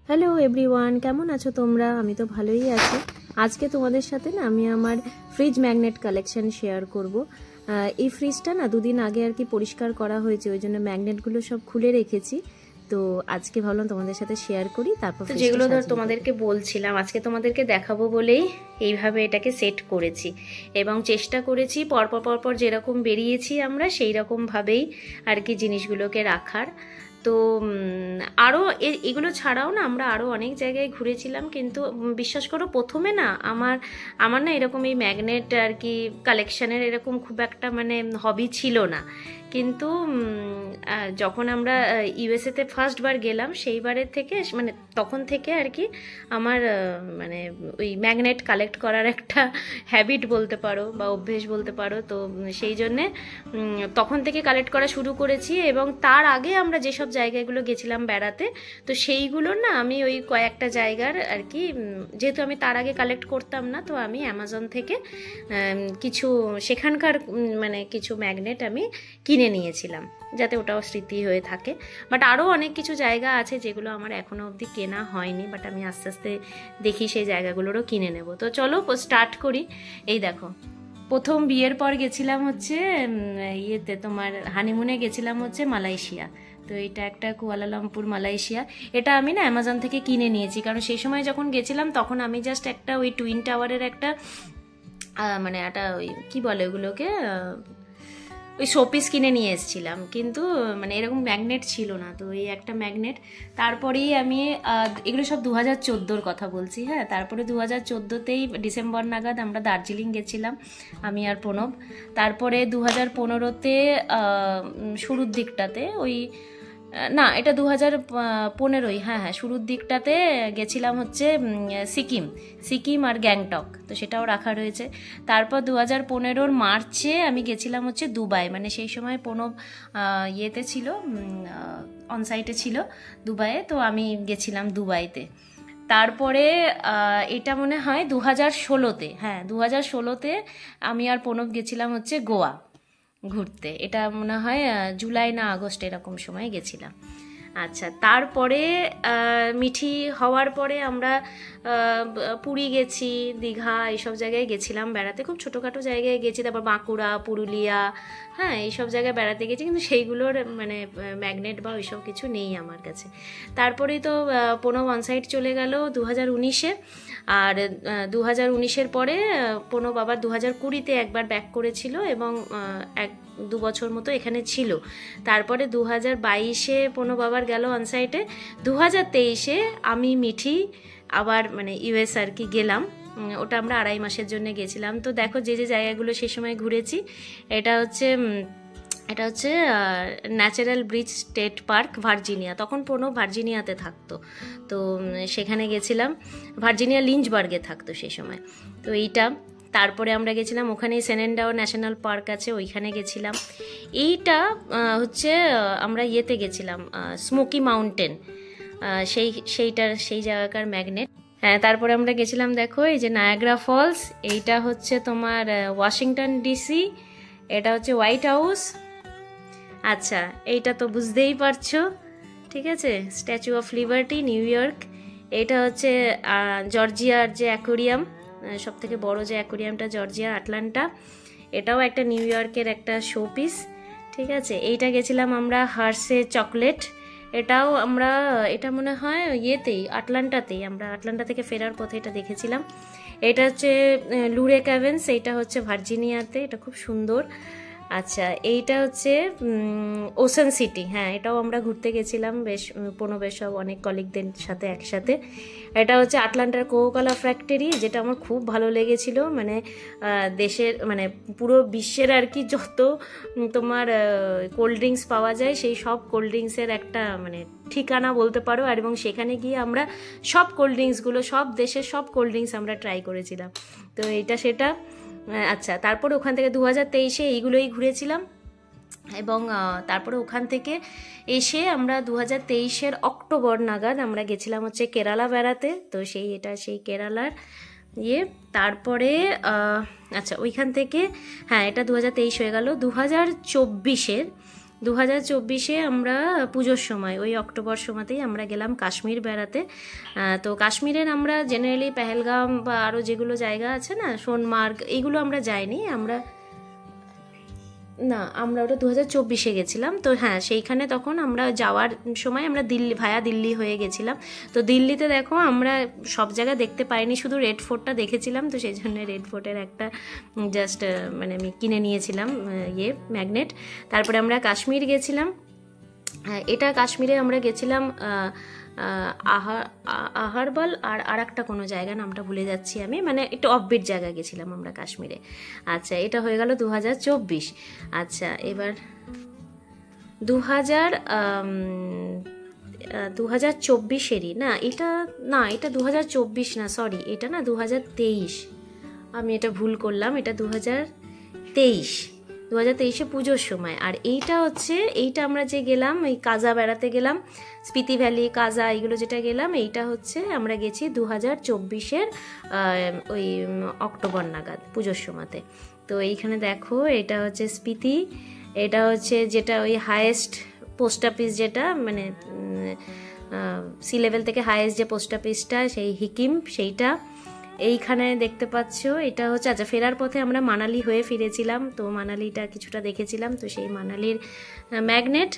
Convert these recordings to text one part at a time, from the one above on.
Hello everyone, কেমন আছো তোমরা? আমি তো ভালোই আছি। আজকে তোমাদের সাথে না আমি আমার ফ্রিজ ম্যাগনেট কালেকশন শেয়ার করব। এই ফ্রিজটা না দুদিন আগে আর কি পরিষ্কার করা হয়েছে, ওই জন্য ম্যাগনেটগুলো সব খুলে রেখেছি। তো আজকে ভাবলাম তোমাদের সাথে শেয়ার করি। তারপর যেগুলো ধর তোমাদেরকে বলছিলাম আজকে তোমাদেরকে দেখাবো বলেই এইভাবে এটাকে সেট করেছি এবং চেষ্টা করেছি পরপর যেরকম বেরিয়েছি আমরা সেই রকমভাবেই আর কি জিনিসগুলোকে রাখার। তো আরও এগুলো ছাড়াও না আমরা আরও অনেক জায়গায় ঘুরেছিলাম, কিন্তু বিশ্বাস করো প্রথমে না আমার না এরকম এই ম্যাগনেট আর কি কালেকশানের এরকম খুব একটা মানে হবি ছিল না। কিন্তু যখন আমরা ইউএসএতে ফার্স্টবার গেলাম সেইবারের থেকে মানে তখন থেকে আর কি আমার মানে ওই ম্যাগনেট কালেক্ট করার একটা হ্যাবিট বলতে পারো বা অভ্যেস বলতে পারো। তো সেই জন্যে তখন থেকে কালেক্ট করা শুরু করেছি এবং তার আগে আমরা যেসব জায়গাগুলো গেছিলাম বেড়াতে, তো সেইগুলো না আমি ওই কয়েকটা জায়গার আর কি, যেহেতু আমি তার আগে কালেক্ট করতাম না, তো আমি অ্যামাজন থেকে কিছু সেখানকার মানে কিছু ম্যাগনেট আমি কিনে নিয়েছিলাম যাতে ওটাও স্মৃতি হয়ে থাকে। বাট আরও অনেক কিছু জায়গা আছে যেগুলো আমার এখনও অবধি কেনা হয়নি, বাট আমি আস্তে আস্তে দেখি সেই জায়গাগুলোরও কিনে নেব। তো চলো স্টার্ট করি। এই দেখো, প্রথম বিয়ের পর গেছিলাম হচ্ছে ইয়েতে তোমার হানিমুনে গেছিলাম হচ্ছে মালয়েশিয়া। তো এটা একটা কুয়ালালামপুর মালয়েশিয়া। এটা আমি না অ্যামাজন থেকে কিনে নিয়েছি, কারণ সেই সময় যখন গেছিলাম তখন আমি জাস্ট একটা ওই টুইন টাওয়ারের একটা মানে একটা ওই কী বলে ওগুলোকে ওই শোপিস কিনে নিয়ে এসেছিলাম, কিন্তু মানে এরকম ম্যাগনেট ছিল না। তো এই একটা ম্যাগনেট, তারপরেই আমি এগুলো সব 2014 কথা বলছি। হ্যাঁ, তারপরে 2014তেই ডিসেম্বর নাগাদ আমরা দার্জিলিং গেছিলাম আমি আর প্রণব। তারপরে 2015তে শুরুর দিকটাতে ওই না এটা 2015, হ্যাঁ শুরুর দিকটাতে গেছিলাম হচ্ছে সিকিম আর গ্যাংটক, তো সেটাও রাখা রয়েছে। তারপর 2015 মার্চে আমি গেছিলাম হচ্ছে দুবাই, মানে সেই সময় প্রণব ইয়েতে ছিল, অনসাইটে ছিল দুবাইয়ে, তো আমি গেছিলাম দুবাইতে। তারপরে এটা মনে হয় 2016তে, হ্যাঁ 2016তে আমি আর প্রণব গেছিলাম হচ্ছে গোয়া ঘুরতে। এটা মনে হয় জুলাই না আগস্ট এরকম সময় গেছিলাম। আচ্ছা, তারপরে মিঠি হওয়ার পরে আমরা পুরী গেছি, দীঘা, এইসব জায়গায় গেছিলাম বেড়াতে, খুব ছোটোখাটো জায়গায় গেছি। তারপর বাঁকুড়া, পুরুলিয়া, হ্যাঁ এইসব জায়গায় বেড়াতে গেছি, কিন্তু সেইগুলোর মানে ম্যাগনেট বা ওইসব কিছু নেই আমার কাছে। তারপরেই তো প্রণব অনসাইট চলে গেল 2019-এ, আর 2019-এর পরে প্রণব আবার 2020-তে একবার ব্যাক করেছিল এবং 1-2 বছর মতো এখানে ছিল। তারপরে 2022-এ প্রণব আবার গেল অনসাইটে। 2023-এ আমি মিঠি আবার মানে ইউএস আর কি গেলাম, ওটা আমরা 2.5 মাসের জন্য গেছিলাম। তো দেখো যে জায়গাগুলো সে সময় ঘুরেছি, এটা হচ্ছে natural bridge state park, Virginia. তখন প্রণব ভার্জিনিয়াতে থাকতো, তো সেখানে গেছিলাম। ভার্জিনিয়া লিঞ্চবার্গে থাকতো সেই সময়, তো এইটা। তারপরে আমরা গেছিলাম ওখানেই সেনেন্ডাও ন্যাশনাল পার্ক আছে, ওইখানে গেছিলাম। এইটা হচ্ছে আমরা ইয়েতে গেছিলাম স্মোকি মাউন্টেন, সেই জায়গাকার ম্যাগনেট। হ্যাঁ, তারপরে আমরা গেছিলাম দেখো এই যে নায়াগ্রা ফলস, এইটা হচ্ছে তোমার ওয়াশিংটন ডিসি, এটা হচ্ছে হোয়াইট হাউস। আচ্ছা, এইটা তো বুঝতেই পারছো, ঠিক আছে, statue of liberty, new York. এইটা হচ্ছে জর্জিয়ার যে অ্যাকোরিয়াম, সব থেকে বড় যে অ্যাকোরিয়ামটা জর্জিয়ার আটলান্টা, এটাও একটা নিউ ইয়র্কের একটা শো পিস, ঠিক আছে। এইটা গেছিলাম আমরা হার্সে চকলেট, এটাও আমরা এটা মনে হয় ইয়েতেই আটলান্টাতেই, আমরা আটলান্টা থেকে ফেরার পথে এটা দেখেছিলাম। এটা হচ্ছে লুরে ক্যাভেন্স, এইটা হচ্ছে ভার্জিনিয়াতে, এটা খুব সুন্দর। আচ্ছা, এইটা হচ্ছে ওশান সিটি, হ্যাঁ এটাও আমরা ঘুরতে গেছিলাম বেশ সব অনেক কলিগদের সাথে একসাথে। এটা হচ্ছে আটলান্টার কোকোকোলা ফ্যাক্টরি, যেটা আমার খুব ভালো লেগেছিল। মানে দেশের মানে পুরো বিশ্বের আর কি যত তোমার কোল্ড ড্রিঙ্কস পাওয়া যায় সেই সব কোল্ড ড্রিঙ্কসের একটা মানে ঠিকানা বলতে পারো। আর এবং সেখানে গিয়ে আমরা সব কোল্ড ড্রিঙ্কসগুলো, সব দেশের সব কোল্ড ড্রিঙ্কস আমরা ট্রাই করেছিলাম, তো এইটা সেটা। আচ্ছা, তারপরে ওখান থেকে 2023-এ এইগুলোই ঘুরেছিলাম এবং তারপরে ওখান থেকে এসে আমরা 2023-এর অক্টোবর নাগাদ আমরা গেছিলাম হচ্ছে কেরালা বেড়াতে। তো সেই কেরালার ইয়ে। তারপরে আচ্ছা ওইখান থেকে, হ্যাঁ এটা 2023 হয়ে গেল। 2024-এ আমরা পুজোর সময় ওই অক্টোবর সময়তেই আমরা গেলাম কাশ্মীর বেড়াতে। তো কাশ্মীরের আমরা জেনারেলি পেহেলগাম বা আরও যেগুলো জায়গা আছে না, সোনমার্গ, এইগুলো আমরা যাইনি। আমরা ওটা 2024-এ গেছিলাম। তো হ্যাঁ, সেইখানে তখন আমরা যাওয়ার সময় আমরা ভায়া দিল্লি হয়ে গেছিলাম। তো দিল্লিতে দেখো আমরা সব জায়গা দেখতে পাইনি, শুধু রেড ফোর্টটা দেখেছিলাম। তো সেই জন্য রেড ফোর্টের একটা জাস্ট মানে আমি কিনে নিয়েছিলাম ম্যাগনেট। তারপরে আমরা কাশ্মীর গেছিলাম। এটা কাশ্মীরে আমরা গেছিলাম আহারবাল আর একটা কোনো জায়গা, নামটা ভুলে যাচ্ছি আমি, মানে একটু অফবিট জায়গায় গেছিলাম আমরা কাশ্মীরে। আচ্ছা, এটা হয়ে গেল 2024। আচ্ছা, এবার 2024-এরই এটা 2024 না, সরি, এটা না 2023, আমি এটা ভুল করলাম, এটা 2023-এ পুজোর সময়। আর এইটা আমরা যে গেলাম ওই কাজা বেড়াতে গেলাম, স্পিতি ভ্যালি, কাজা, এইগুলো যেটা গেলাম, এইটা হচ্ছে আমরা গেছি 2024-এর ওই অক্টোবর নাগাদ পুজোর সময়তে। তো এইখানে দেখো, এটা হচ্ছে স্পিতি, এটা হচ্ছে যেটা ওই হায়েস্ট পোস্ট অফিস, যেটা মানে সি লেভেল থেকে হায়েস্ট যে পোস্ট অফিসটা, সেই হিকিম, সেইটা এইখানে দেখতে পাচ্ছ। এটা হচ্ছে, আচ্ছা, ফেরার পথে আমরা মানালি হয়ে ফিরেছিলাম, তো মানালিটা কিছুটা দেখেছিলাম, তো সেই মানালির ম্যাগনেট।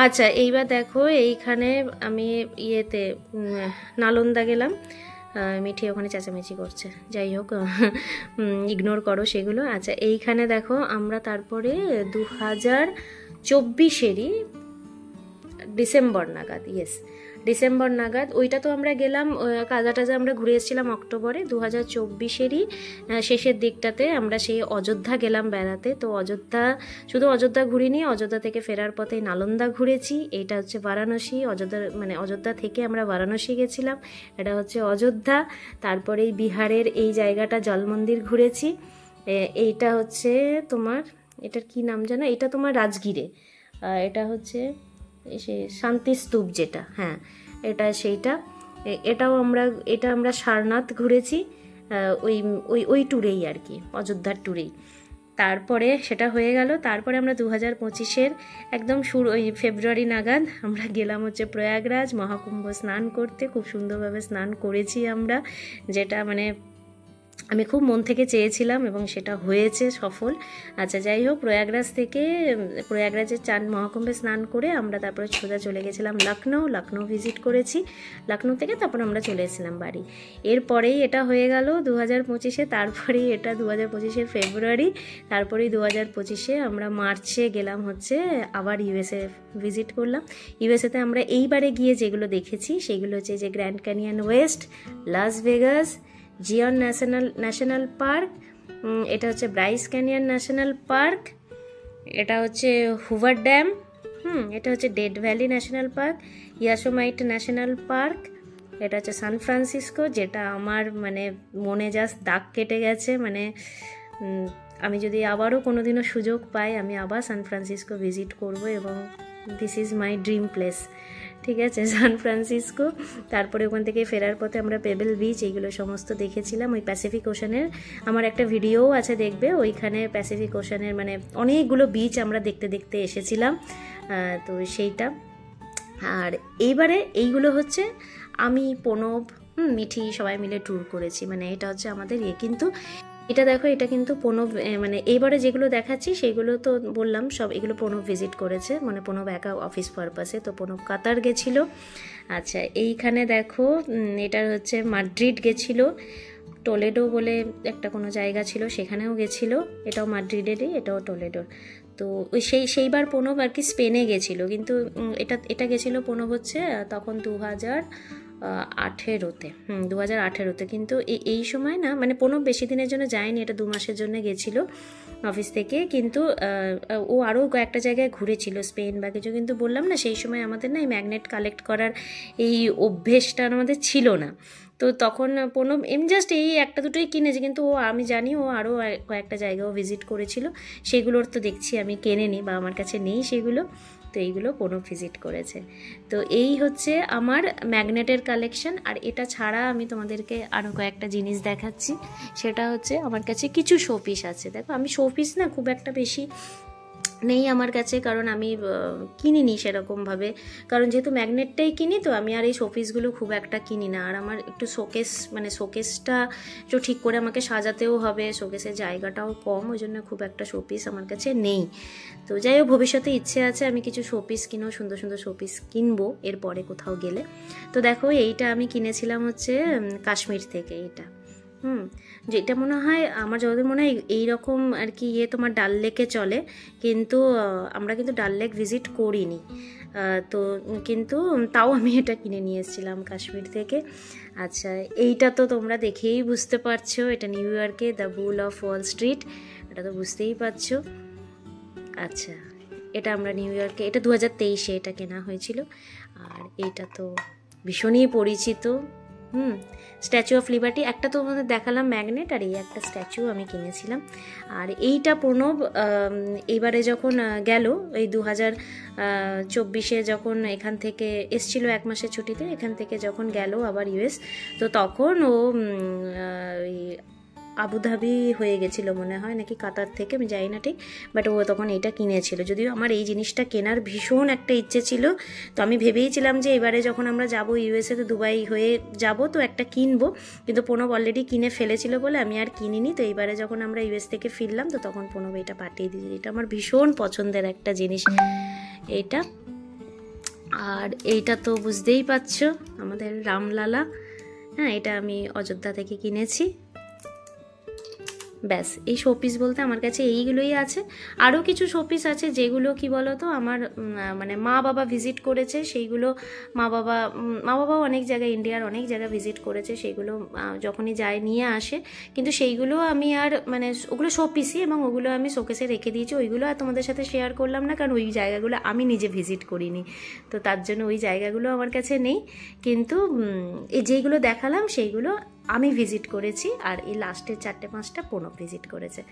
আচ্ছা, এইবার দেখো, এইখানে আমি নালন্দা গেলাম। মিঠি ওখানে চেঁচামেচি করছে, যাই হোক, ইগনোর করো সেগুলো। আচ্ছা, এইখানে দেখো আমরা তারপরে 2024-এরই ডিসেম্বর নাগাদ, ডিসেম্বর নাগাদ, ওইটা তো আমরা গেলাম, কাজা টাজা আমরা ঘুরে এসেছিলাম অক্টোবরে। 2024-এরই শেষের দিকটাতে আমরা সেই অযোধ্যা গেলাম বেড়াতে। তো শুধু অযোধ্যা ঘুরিনি, অযোধ্যা থেকে ফেরার পথে নালন্দা ঘুরেছি। এইটা হচ্ছে বারাণসী, অযোধ্যা থেকে আমরা বারাণসী গেছিলাম, এটা হচ্ছে অযোধ্যা। তারপরে এই বিহারের এই জায়গাটা জল মন্দির ঘুরেছি। এইটা হচ্ছে তোমার, এটার কি নাম জানো, এটা তোমার রাজগিরে, এটা হচ্ছে সে শান্তি স্তূপ যেটা, হ্যাঁ, এটা সেইটা। এটা আমরা সারনাথ ঘুরেছি ওই ট্যুরেই আর কি, অযোধ্যার ট্যুরেই। তারপরে সেটা হয়ে গেল। তারপরে আমরা 2025-এর একদম ওই ফেব্রুয়ারি নাগাদ আমরা গেলাম হচ্ছে প্রয়াগরাজ মহাকুম্ভ স্নান করতে। খুব সুন্দরভাবে স্নান করেছি আমরা, যেটা মানে আমি খুব মন থেকে চেয়েছিলাম এবং সেটা হয়েছে সফল। আচ্ছা, যাই হোক, প্রয়াগরাজের মহাকুম্ভে স্নান করে আমরা তারপরে সোজা চলে গেছিলাম লখনৌ ভিজিট করেছি। লখনৌ থেকে তারপর আমরা চলে এসেছিলাম বাড়ি। এরপরেই এটা হয়ে গেল 2025-এ। তারপরেই এটা 2025-এর ফেব্রুয়ারি। তারপরেই 2025-এ আমরা মার্চে গেলাম হচ্ছে আবার ইউএসএ ভিজিট করলাম। ইউএসএতে আমরা এইবারে গিয়ে যেগুলো দেখেছি সেগুলো হচ্ছে যে Grand Canyon West, Las Vegas, Zion National Park, এটা হচ্ছে ব্রাইস ক্যানিয়ন ন্যাশনাল পার্ক, এটা হচ্ছে হুভার ড্যাম, এটা হচ্ছে Death Valley National Park, Yosemite National Park, এটা হচ্ছে সান ফ্রান্সিসকো, যেটা আমার মানে মনে জাস্ট দাগ কেটে গেছে। মানে আমি যদি আবারও কোনোদিনও সুযোগ পাই, আমি আবার সান ফ্রান্সিসকো ভিজিট করব এবং this is my dream place. ঠিক আছে, সান ফ্রান্সিসকো। তারপরে ওখান থেকে ফেরার পথে আমরা পেবেল বিচ, এইগুলো সমস্ত দেখেছিলাম। ওই প্যাসিফিক ওশানের আমার একটা ভিডিও আছে, দেখবে, ওইখানে প্যাসিফিক ওশানের মানে অনেকগুলো বিচ আমরা দেখতে দেখতে এসেছিলাম, তো সেইটা। আর এইবারে এইগুলো হচ্ছে আমি, প্রণব, মিঠি সবাই মিলে ট্যুর করেছি, মানে এটা হচ্ছে আমাদের কিন্তু এটা দেখো, এটা কিন্তু প্রণব, মানে এইবারে যেগুলো দেখাচ্ছি সেগুলো তো বললাম সব, এগুলো প্রণব ভিজিট করেছে, মানে প্রণব একা অফিস পারপাসে। তো প্রণব কাতার গেছিল। আচ্ছা, এইখানে দেখো, এটা হচ্ছে মাদ্রিদ গেছিল, টোলেডো বলে একটা কোনো জায়গা ছিল সেখানেও গেছিলো, এটাও মাদ্রিডেরই, এটাও টোলেডোর। তো ওই সেইবার প্রণব আর কি স্পেনে গেছিলো, কিন্তু এটা গেছিলো প্রণব হচ্ছে তখন 2018-তে, কিন্তু এই সময় না, মানে প্রণব বেশি দিনের জন্য যায়নি, এটা 2 মাসের জন্য গেছিল অফিস থেকে, কিন্তু ও আরও কয়েকটা জায়গায় ঘুরেছিল, স্পেন বা কিছু। কিন্তু বললাম না, সেই সময় আমাদের না এই ম্যাগনেট কালেক্ট করার এই অভ্যেসটা আমাদের ছিল না। তো তখন প্রণব জাস্ট এই একটা দুটোই কিনেছে, কিন্তু আমি জানি ও আরও কয়েকটা জায়গাও ভিজিট করেছিল, সেগুলোর তো দেখছি আমি কেনেনি বা আমার কাছে নেই সেগুলো। তো এইগুলো প্রণব ভিজিট করেছে। তো এই হচ্ছে আমার ম্যাগনেটের কালেকশন। আর এটা ছাড়া আমি তোমাদেরকে আরও কয়েকটা জিনিস দেখাচ্ছি, সেটা হচ্ছে আমার কাছে কিছু শোপিস আছে। দেখো, আমি শোপিস না খুব একটা বেশি নেই আমার কাছে, কারণ আমি কিনিনি সেরকমভাবে, কারণ যেহেতু ম্যাগনেটটাই কিনি তো আমি আর এই শোপিসগুলো খুব একটা কিনি না। আর আমার একটু শোকেস মানে শোকেসটা একটু ঠিক করে আমাকে সাজাতেও হবে, শোকেসের জায়গাটাও কম, ওই জন্য খুব একটা শোপিস আমার কাছে নেই। তো যাই হোক, ভবিষ্যতে ইচ্ছে আছে আমি কিছু শোপিস কিনেও, সুন্দর সুন্দর শোপিস কিনবো এরপরে কোথাও গেলে। তো দেখো এইটা আমি কিনেছিলাম হচ্ছে কাশ্মীর থেকে। এটা যেটা মনে হয় আমার যতদূর মনে হয় এইরকম আর কি তোমার ডাল লেকে চলে, কিন্তু আমরা কিন্তু ডাল লেক ভিজিট করিনি। তো কিন্তু তাও আমি এটা কিনে নিয়ে এসেছিলাম কাশ্মীর থেকে। আচ্ছা, এইটা তো তোমরা দেখেই বুঝতে পারছো, এটা নিউ ইয়র্কে the bull of Wall Street, এটা তো বুঝতেই পারছো। আচ্ছা, এটা আমরা নিউ ইয়র্কে, এটা 2023-এ এটা কেনা হয়েছিল। আর এইটা তো ভীষণই পরিচিত, স্ট্যাচু অফ লিবার্টি। একটা তো আমাদের দেখালাম ম্যাগনেট, আর এই একটা স্ট্যাচু আমি কিনেছিলাম। আর এইটা প্রণব এইবারে যখন গেল, এই 2024-এ যখন এখান থেকে এসছিল 1 মাসের ছুটিতে, এখান থেকে যখন গেল আবার ইউএস, তো তখন ও আবুধাবি হয়ে গেছিলো মনে হয়, নাকি কাতার থেকে, আমি জানি না ঠিক, বাট ও তখন এইটা কিনেছিল। যদিও আমার এই জিনিসটা কেনার ভীষণ একটা ইচ্ছে ছিল, তো আমি ভেবেইছিলাম যে এবারে যখন আমরা যাব ইউএসএ, তো দুবাই হয়ে যাব, তো একটা কিনবো, কিন্তু প্রণব অলরেডি কিনে ফেলেছিল বলে আমি আর কিনিনি। তো এইবারে যখন আমরা ইউএস থেকে ফিরলাম, তো তখন প্রণব এটা পাঠিয়ে দিয়েছিল। এটা আমার ভীষণ পছন্দের একটা জিনিস এইটা। আর এইটা তো বুঝতেই পারছো আমাদের রামলালা, হ্যাঁ, এটা আমি অযোধ্যা থেকে কিনেছি। ব্যাস, এই শোপিস বলতে আমার কাছে এইগুলোই আছে। আরও কিছু শোপিস আছে যেগুলো কি বলো তো আমার মানে মা বাবা ভিজিট করেছে, সেইগুলো মা বাবাও অনেক জায়গায়, ইন্ডিয়ার অনেক জায়গায় ভিজিট করেছে, সেইগুলো যখনই যায় নিয়ে আসে, কিন্তু সেইগুলো আমি আর মানে ওগুলো শোপিসই, এবং ওগুলো আমি শোকেসে রেখে দিয়েছি, ওইগুলো আর তোমাদের সাথে শেয়ার করলাম না, কারণ ওই জায়গাগুলো আমি নিজে ভিজিট করিনি, তো তার জন্য ওই জায়গাগুলো আমার কাছে নেই। কিন্তু এই যেইগুলো দেখালাম সেইগুলো আমি ভিজিট করেছি, আর এই লাস্টের 4-5টা প্রণব ভিজিট করেছে।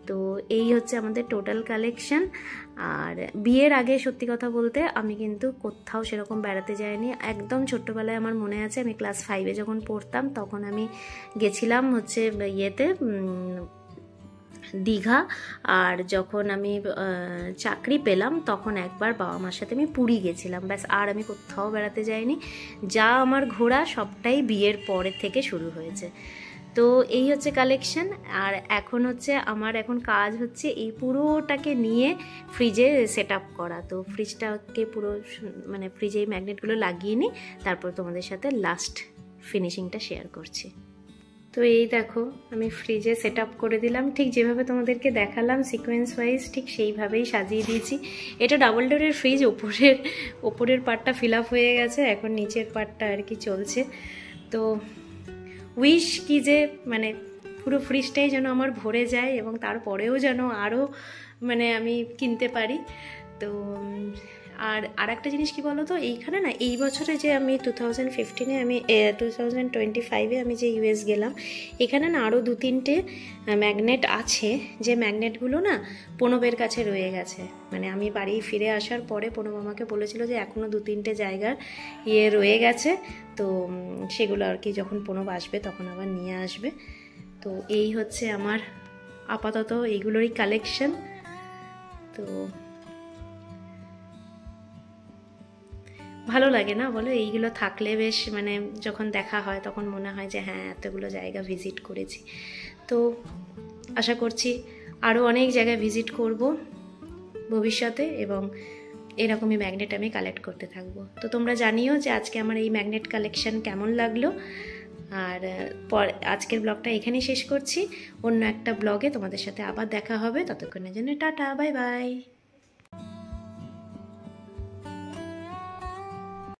তো এই হচ্ছে আমাদের টোটাল কালেকশন। আর বিয়ের আগে সত্যি কথা বলতে আমি কিন্তু কোথাও সেরকম বেড়াতে যাইনি। একদম ছোট্টবেলায় আমার মনে আছে, আমি ক্লাস 5-এ যখন পড়তাম, তখন আমি গেছিলাম হচ্ছে ইয়েতে দীঘা। আর যখন আমি চাকরি পেলাম তখন একবার বাবা মার সাথে আমি পুরী গেছিলাম, ব্যাস, আর আমি কোথাও বেড়াতে যাইনি। যা আমার ঘোরা সবটাই বিয়ের পরের থেকে শুরু হয়েছে। তো এই হচ্ছে কালেকশন। আর এখন হচ্ছে আমার এখন কাজ হচ্ছে এই পুরোটাকে নিয়ে ফ্রিজে সেট আপ করা। তো ফ্রিজটাকে পুরো মানে ফ্রিজে এই ম্যাগনেটগুলো লাগিয়ে নিই, তারপর তোমাদের সাথে লাস্ট ফিনিশিংটা শেয়ার করছি। তো এই দেখো আমি ফ্রিজে সেট আপ করে দিলাম, ঠিক যেভাবে তোমাদেরকে দেখালাম সিকোয়েন্স ওয়াইজ, ঠিক সেইভাবেই সাজিয়ে দিয়েছি। এটা ডাবল ডোরের ফ্রিজ, ওপরের পার্টটা ফিল আপ হয়ে গেছে, এখন নিচের পার্টটা আর কি চলছে। তো উইশ কি যে মানে পুরো ফ্রিজটাই যেন আমার ভরে যায়, এবং তারপরেও যেন আরও মানে আমি কিনতে পারি। তো আর একটা জিনিস কি বলো তো, এইখানে না এই বছরে যে আমি 2015-এ আমি 2025-এ আমি যে ইউএস গেলাম, এখানে না আরও 2-3টে ম্যাগনেট আছে, যে ম্যাগনেটগুলো না প্রণবের কাছে রয়ে গেছে। মানে আমি বাড়ি ফিরে আসার পরে প্রণব আমাকে বলেছিল যে এখনও 2-3টে জায়গার রয়ে গেছে, তো সেগুলো আর কি যখন প্রণব আসবে তখন আবার নিয়ে আসবে। তো এই হচ্ছে আমার আপাতত এইগুলোরই কালেকশন। তো ভালো লাগে না বলো, এইগুলো থাকলে বেশ, মানে যখন দেখা হয় তখন মনে হয় যে হ্যাঁ এতগুলো জায়গা ভিজিট করেছি। তো আশা করছি আরও অনেক জায়গায় ভিজিট করব ভবিষ্যতে, এবং এরকমই ম্যাগনেট আমি কালেক্ট করতে থাকবো। তো তোমরা জানিও যে আজকে আমার এই ম্যাগনেট কালেকশন কেমন লাগলো। আর আজকের ব্লগটা এখানেই শেষ করছি, অন্য একটা ব্লগে তোমাদের সাথে আবার দেখা হবে, ততক্ষণের জন্য টাটা, বাই বাই।